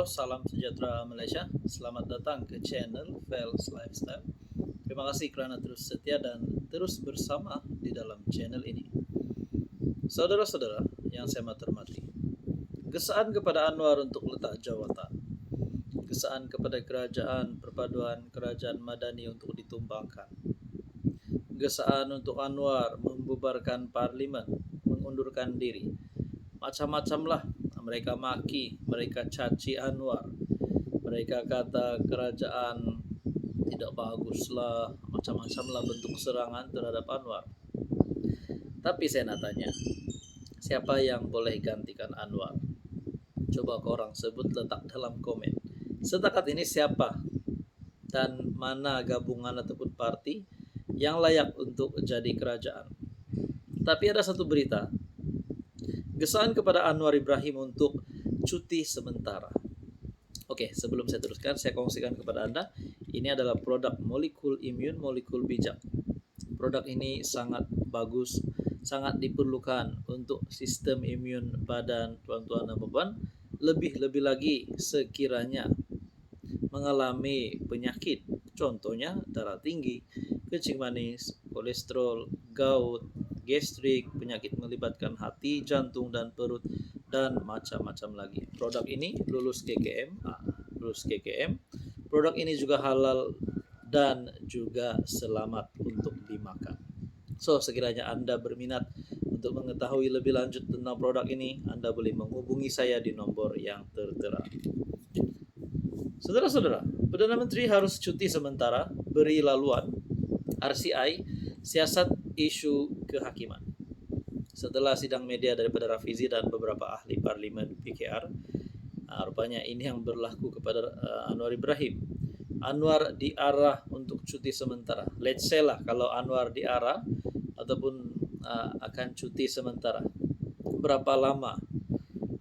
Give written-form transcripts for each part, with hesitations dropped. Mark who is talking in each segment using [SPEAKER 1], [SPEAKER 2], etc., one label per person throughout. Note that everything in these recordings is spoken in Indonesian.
[SPEAKER 1] salam sejahtera Malaysia. Selamat datang ke channel Vels Lifestyle. Terima kasih kerana terus setia dan terus bersama di dalam channel ini. Saudara-saudara yang saya hormati, gesaan kepada Anwar untuk letak jawatan, gesaan kepada kerajaan perpaduan kerajaan Madani untuk ditumbangkan, gesaan untuk Anwar membubarkan parlimen, mengundurkan diri, macam-macamlah. Mereka maki, mereka caci Anwar, mereka kata kerajaan tidak baguslah, macam-macamlah bentuk serangan terhadap Anwar. Tapi saya nak tanya, siapa yang boleh gantikan Anwar? Coba korang sebut, letak dalam komen. Setakat ini siapa dan mana gabungan ataupun parti yang layak untuk jadi kerajaan? Tapi ada satu berita, gesaan kepada Anwar Ibrahim untuk cuti sementara. Oke, sebelum saya teruskan, saya kongsikan kepada Anda, ini adalah produk molekul imun, molekul bijak. Produk ini sangat bagus, sangat diperlukan untuk sistem imun badan tuan-tuan dan puan, lebih-lebih lagi sekiranya mengalami penyakit, contohnya darah tinggi, kencing manis, kolesterol, gout, gastrik, penyakit melibatkan hati, jantung, dan perut, dan macam-macam lagi. Produk ini lulus KKM. Produk ini juga halal dan juga selamat untuk dimakan. So, sekiranya Anda berminat untuk mengetahui lebih lanjut tentang produk ini, Anda boleh menghubungi saya di nomor yang tertera. Saudara-saudara, Perdana Menteri harus cuti sementara beri laluan RCI siasat isu kehakiman. Setelah sidang media daripada Rafizi dan beberapa ahli parlimen PKR, rupanya ini yang berlaku kepada Anwar Ibrahim. Anwar diarah untuk cuti sementara. Let's say lah kalau Anwar diarah ataupun akan cuti sementara, berapa lama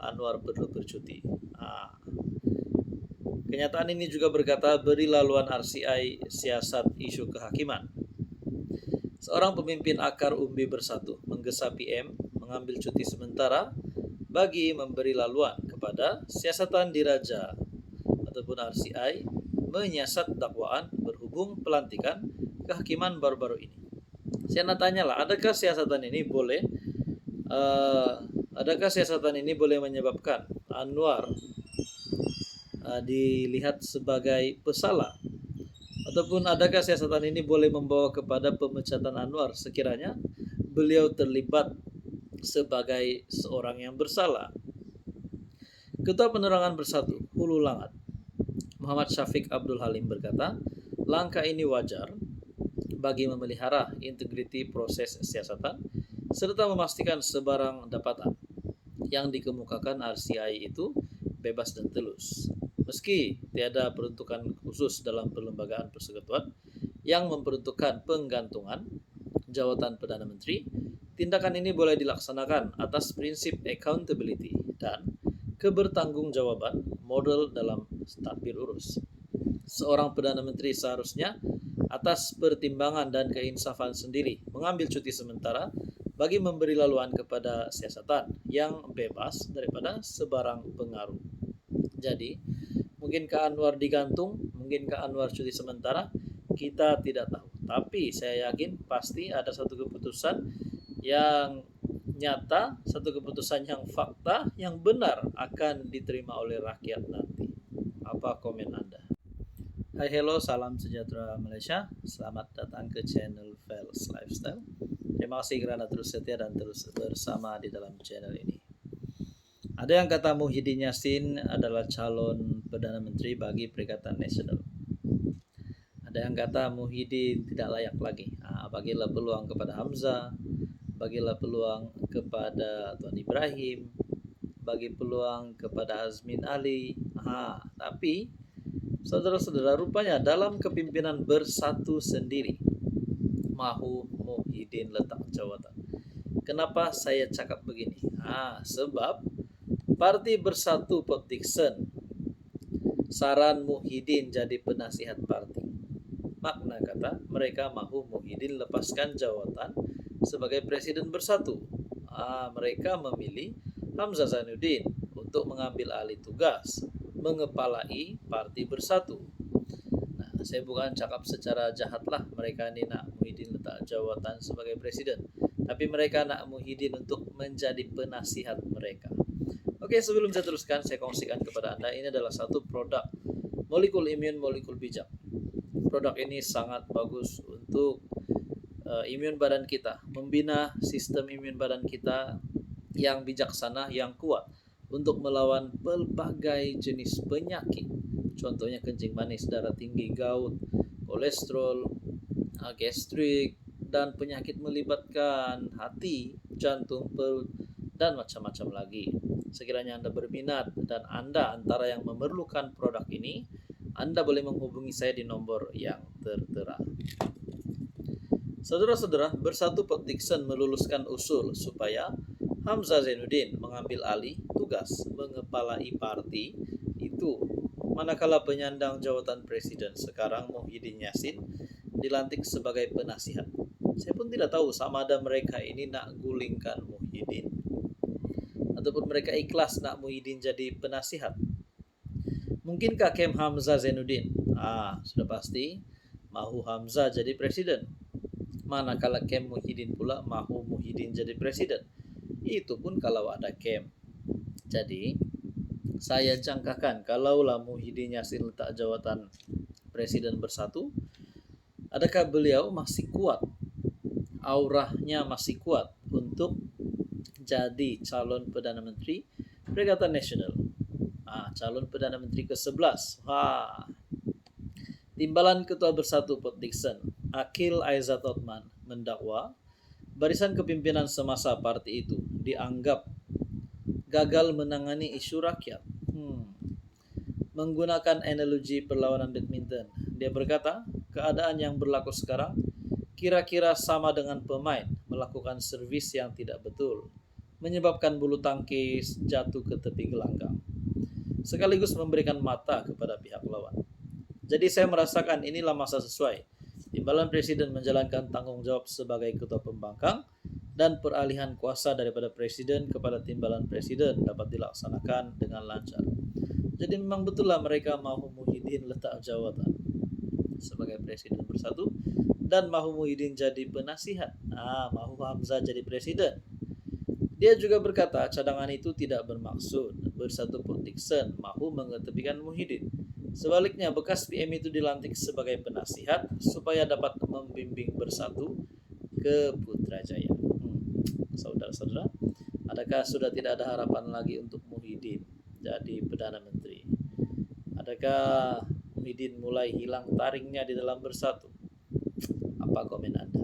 [SPEAKER 1] Anwar perlu bercuti? Kenyataan ini juga berkata beri laluan RCI siasat isu kehakiman. Seorang pemimpin akar umbi bersatu menggesa PM mengambil cuti sementara bagi memberi laluan kepada siasatan diraja ataupun RCI menyiasat dakwaan berhubung pelantikan kehakiman baru-baru ini. Saya nak tanyalah, adakah siasatan ini boleh menyebabkan Anwar dilihat sebagai pesalah, ataupun adakah siasatan ini boleh membawa kepada pemecatan Anwar sekiranya beliau terlibat sebagai seorang yang bersalah? Ketua Penerangan Bersatu Hulu Langat Muhammad Syafiq Abdul Halim berkata, langkah ini wajar bagi memelihara integriti proses siasatan serta memastikan sebarang dapatan yang dikemukakan RCI itu bebas dan telus. Meski tiada peruntukan khusus dalam perlembagaan persekutuan yang memperuntukkan penggantungan jawatan Perdana Menteri, tindakan ini boleh dilaksanakan atas prinsip accountability dan kebertanggungjawaban model dalam tadbir urus. Seorang Perdana Menteri seharusnya atas pertimbangan dan keinsafan sendiri mengambil cuti sementara bagi memberi laluan kepada siasatan yang bebas daripada sebarang pengaruh. Jadi, mungkinkah Anwar digantung? Mungkinkah Anwar cuti sementara? Kita tidak tahu. Tapi saya yakin pasti ada satu keputusan yang nyata, satu keputusan yang fakta, yang benar akan diterima oleh rakyat nanti. Apa komen Anda? Hai, hello, salam sejahtera Malaysia. Selamat datang ke channel Vels Lifestyle. Terima kasih kerana terus setia dan terus bersama di dalam channel ini. Ada yang kata Muhyiddin Yassin adalah calon Perdana Menteri bagi Perikatan Nasional. Ada yang kata Muhyiddin tidak layak lagi. Bagilah peluang kepada Hamzah, bagilah peluang kepada Tuan Ibrahim, bagi peluang kepada Azmin Ali. Tapi saudara-saudara, rupanya dalam kepimpinan bersatu sendiri mahu Muhyiddin letak jawatan. Kenapa saya cakap begini? Sebab Parti Bersatu Port Dickson saran Muhyiddin jadi penasihat parti. Makna kata mereka mahu Muhyiddin lepaskan jawatan sebagai Presiden Bersatu. Mereka memilih Hamzah Zainuddin untuk mengambil alih tugas mengepalai Parti Bersatu. Nah, saya bukan cakap secara jahat lah mereka ini nak Muhyiddin letak jawatan sebagai presiden, tapi mereka nak Muhyiddin untuk menjadi penasihat mereka. Oke, sebelum saya teruskan, saya kongsikan kepada Anda, ini adalah satu produk molekul imun molekul bijak. Produk ini sangat bagus untuk imun badan kita, membina sistem imun badan kita yang bijaksana, yang kuat untuk melawan berbagai jenis penyakit. Contohnya kencing manis, darah tinggi, gout, kolesterol, gastrik, dan penyakit melibatkan hati, jantung, perut, dan macam-macam lagi. Sekiranya Anda berminat dan Anda antara yang memerlukan produk ini, Anda boleh menghubungi saya di nomor yang tertera. Saudara-saudara, Bersatu Petition meluluskan usul supaya Hamzah Zainuddin mengambil alih tugas mengepalai parti itu, manakala penyandang jawatan presiden sekarang Muhyiddin Yassin dilantik sebagai penasihat. Saya pun tidak tahu sama ada mereka ini nak gulingkan Muhyiddin ataupun mereka ikhlas nak Muhyiddin jadi penasihat. Mungkinkah Kem Hamzah Zainuddin? Sudah pasti mahu Hamzah jadi presiden. Manakala Kem Muhyiddin pula mahu Muhyiddin jadi presiden. Itu pun kalau ada Kem. Jadi saya jangkakan kalaulah Muhyiddin Yassin letak jawatan presiden Bersatu, adakah beliau masih kuat, auranya masih kuat untuk jadi calon Perdana Menteri Perikatan Nasional. Calon Perdana Menteri ke-11. Timbalan Ketua Bersatu Petition Akil Aizat Othman mendakwa barisan kepimpinan semasa parti itu dianggap gagal menangani isu rakyat. Menggunakan analogi perlawanan badminton, dia berkata, keadaan yang berlaku sekarang kira-kira sama dengan pemain melakukan servis yang tidak betul, menyebabkan bulu tangkis jatuh ke tepi gelanggang, sekaligus memberikan mata kepada pihak lawan. Jadi saya merasakan inilah masa sesuai Timbalan Presiden menjalankan tanggung jawab sebagai ketua pembangkang dan peralihan kuasa daripada Presiden kepada Timbalan Presiden dapat dilaksanakan dengan lancar. Jadi memang betullah mereka mahu Muhyiddin letak jawatan sebagai Presiden Bersatu dan mahu Muhyiddin jadi penasihat. Mahu Hamzah jadi presiden. Dia juga berkata cadangan itu tidak bermaksud Bersatu Petition mahu mengetepikan Muhyiddin. Sebaliknya, bekas PM itu dilantik sebagai penasihat supaya dapat membimbing Bersatu ke Putrajaya. Saudara-saudara, adakah sudah tidak ada harapan lagi untuk Muhyiddin jadi Perdana Menteri? Adakah Muhyiddin mulai hilang taringnya di dalam Bersatu? Apa komen Anda?